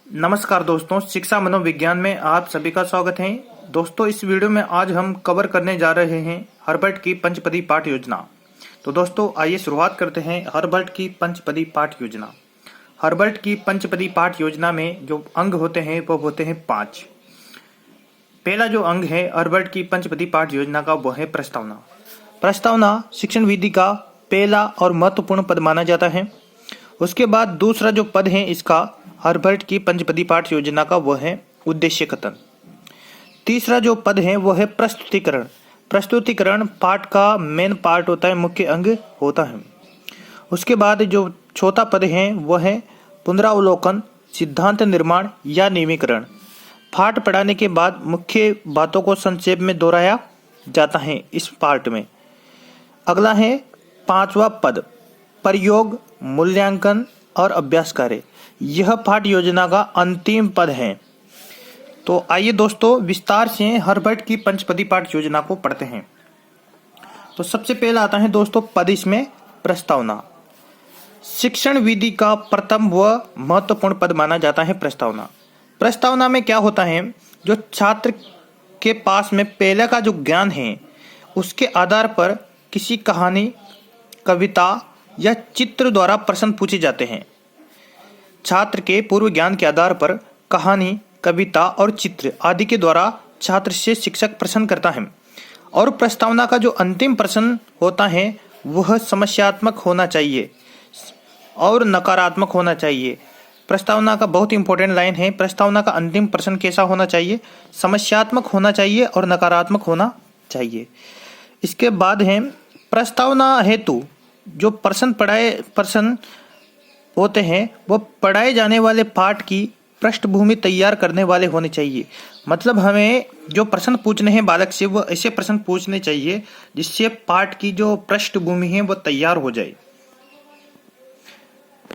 नमस्कार दोस्तों, शिक्षा मनोविज्ञान में आप सभी का स्वागत है। दोस्तों, इस वीडियो में आज हम कवर करने जा रहे हैं हर्बर्ट की पंचपदी पाठ योजना। तो दोस्तों, आइए शुरुआत करते हैं हर्बर्ट की पंचपदी पाठ योजना। हर्बर्ट की पंचपदी पाठ योजना में जो अंग होते हैं वो होते हैं 5। पहला जो अंग है हर्बर्ट की पंचपदी पाठ योजना का वो है प्रस्तावना। प्रस्तावना शिक्षण विधि का पहला और महत्वपूर्ण पद माना जाता है। उसके बाद दूसरा जो पद है इसका हर्बर्ट की पंचपदी पाठ योजना का वो है उद्देश्य कथन। तीसरा जो पद है वो है प्रस्तुतिकरण। प्रस्तुतिकरण पाठ का मेन पार्ट होता है, मुख्य अंग होता है। उसके बाद जो चौथा पद है वो है पुनरावलोकन, सिद्धांत निर्माण या नियमीकरण। पाठ पढ़ाने के बाद मुख्य बातों को संक्षेप में दोहराया जाता है इस पार्ट में। अगला है पांचवा पद प्रयोग, मूल्यांकन और अभ्यास कार्य। यह पाठ योजना का अंतिम पद है। तो आइए दोस्तों विस्तार से हर्बर्ट की पंचपदी पाठ योजना को पढ़ते हैं। तो सबसे पहला आता है दोस्तों पद इसमें प्रस्तावना। शिक्षण विधि का प्रथम व महत्वपूर्ण पद माना जाता है प्रस्तावना। प्रस्तावना में क्या होता है, जो छात्र के पास में पहले का जो ज्ञान है उसके आधार पर किसी कहानी, कविता या चित्र द्वारा प्रश्न पूछे जाते हैं। छात्र के पूर्व ज्ञान के आधार पर कहानी, कविता और चित्र आदि के द्वारा छात्र से शिक्षक प्रश्न करता है। और प्रस्तावना का जो अंतिम प्रश्न होता है वह समस्यात्मक होना चाहिए और नकारात्मक होना चाहिए। प्रस्तावना का बहुत इंपॉर्टेंट लाइन है, प्रस्तावना का अंतिम प्रश्न कैसा होना चाहिए, समस्यात्मक होना चाहिए और नकारात्मक होना चाहिए। इसके बाद है प्रस्तावना हेतु जो प्रश्न होते हैं वो पढ़ाए जाने वाले पाठ की पृष्ठभूमि तैयार करने वाले होने चाहिए। मतलब हमें जो प्रश्न पूछने हैं बालक से वो ऐसे प्रश्न पूछने चाहिए जिससे पाठ की जो पृष्ठभूमि है वो तैयार हो जाए।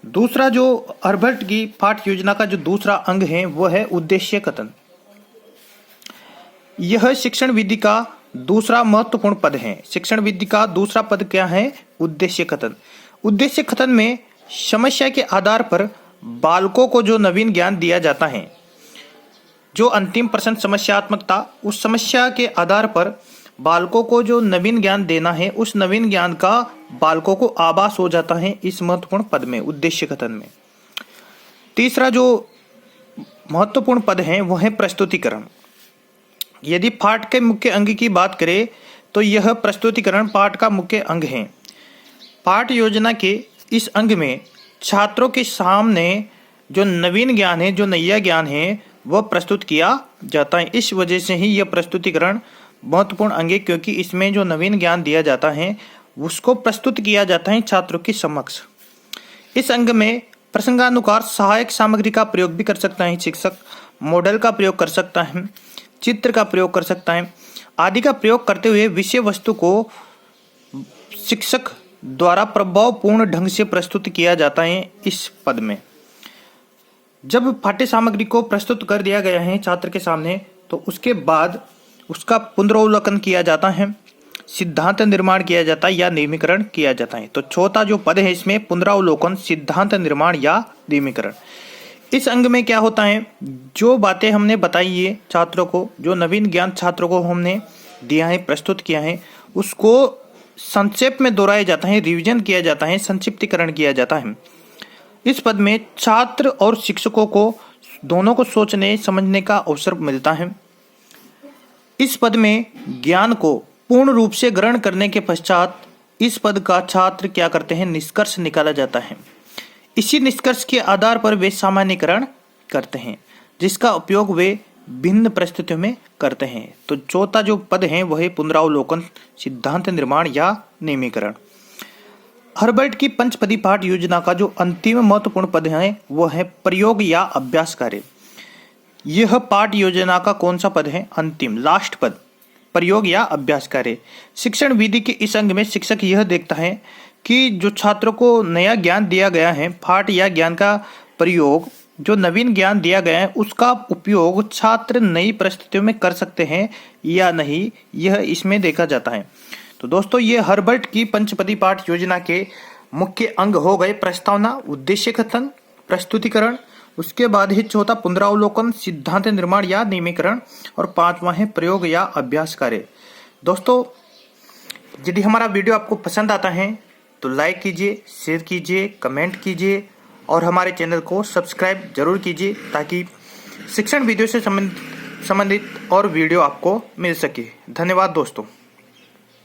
दूसरा जो हर्बर्ट की पाठ योजना का जो दूसरा अंग है वो है उद्देश्य कथन। यह शिक्षण विधि का दूसरा महत्वपूर्ण पद है। शिक्षण विधि का दूसरा पद क्या है, उद्देश्य कथन। उद्देश्य कथन में समस्या के आधार पर बालकों को जो नवीन ज्ञान दिया जाता है, जो अंतिम प्रश्न समस्यात्मकता, उस समस्या के आधार पर बालकों को जो नवीन ज्ञान देना है उस नवीन ज्ञान का बालकों को आभास हो जाता है इस महत्वपूर्ण पद में, उद्देश्य कथन में। तीसरा जो महत्वपूर्ण पद है वह है प्रस्तुतिकरण। यदि पाठ के मुख्य अंग की बात करें तो यह प्रस्तुतिकरण पाठ का मुख्य अंग है। पाठ योजना के इस अंग में छात्रों के सामने जो नवीन ज्ञान है, जो नया ज्ञान है वह प्रस्तुत किया जाता है। इस वजह से ही यह प्रस्तुतिकरण महत्वपूर्ण अंग है, क्योंकि इसमें जो नवीन ज्ञान दिया जाता है उसको प्रस्तुत किया जाता है छात्रों के समक्ष। इस अंग में प्रसंगानुसार सहायक सामग्री का प्रयोग भी कर सकता है शिक्षक। मॉडल का प्रयोग कर सकता है, चित्र का प्रयोग कर सकता है, आदि का प्रयोग करते हुए विषय वस्तु को शिक्षक द्वारा प्रभावपूर्ण ढंग से प्रस्तुत किया जाता है इस पद में। जब पाठ्य सामग्री को प्रस्तुत कर दिया गया है छात्र के सामने तो उसके बाद उसका पुनरावलोकन किया जाता है, सिद्धांत निर्माण किया जाता है या नियमीकरण किया जाता है। तो चौथा जो पद है इसमें पुनरावलोकन, सिद्धांत निर्माण या नियमीकरण। इस अंग में क्या होता है, जो बातें हमने बताई है छात्रों को, जो नवीन ज्ञान छात्रों को हमने दिया है, प्रस्तुत किया है, उसको संक्षेप में दोहराया जाता है, रिवीजन किया जाता है, संक्षिप्तीकरण किया जाता है। इस पद में छात्र और शिक्षकों को दोनों को सोचने समझने का अवसर मिलता है। इस पद में ज्ञान को पूर्ण रूप से ग्रहण करने के पश्चात इस पद का छात्र क्या करते हैं, निष्कर्ष निकाला जाता है। इसी निष्कर्ष के आधार पर वे सामान्यीकरण करते हैं जिसका उपयोग वे भिन्न परिस्थितियों में करते हैं। तो चौथा जो पद है वह है पुनरावलोकन, सिद्धांत निर्माण या नियमीकरण। हर्बर्ट की पंचपदी पाठ योजना का जो अंतिम महत्वपूर्ण पद है वह है प्रयोग या अभ्यास कार्य। यह पाठ योजना का कौन सा पद है, अंतिम लास्ट पद, प्रयोग या अभ्यास कार्य। शिक्षण विधि के इस अंग में शिक्षक यह देखता है कि जो छात्रों को नया ज्ञान दिया गया है, पाठ या ज्ञान का प्रयोग, जो नवीन ज्ञान दिया गया है उसका उपयोग छात्र नई परिस्थितियों में कर सकते हैं या नहीं, यह इसमें देखा जाता है। तो दोस्तों ये हर्बर्ट की पंचपदी पाठ योजना के मुख्य अंग हो गए प्रस्तावना, उद्देश्य कथन, प्रस्तुतिकरण, उसके बाद है चौथा पुनरावलोकन, सिद्धांत निर्माण या नियमीकरण, और पांचवा है प्रयोग या अभ्यास कार्य। दोस्तों, यदि हमारा वीडियो आपको पसंद आता है तो लाइक कीजिए, शेयर कीजिए, कमेंट कीजिए और हमारे चैनल को सब्सक्राइब जरूर कीजिए ताकि शिक्षण वीडियो से संबंधित और वीडियो आपको मिल सके। धन्यवाद दोस्तों।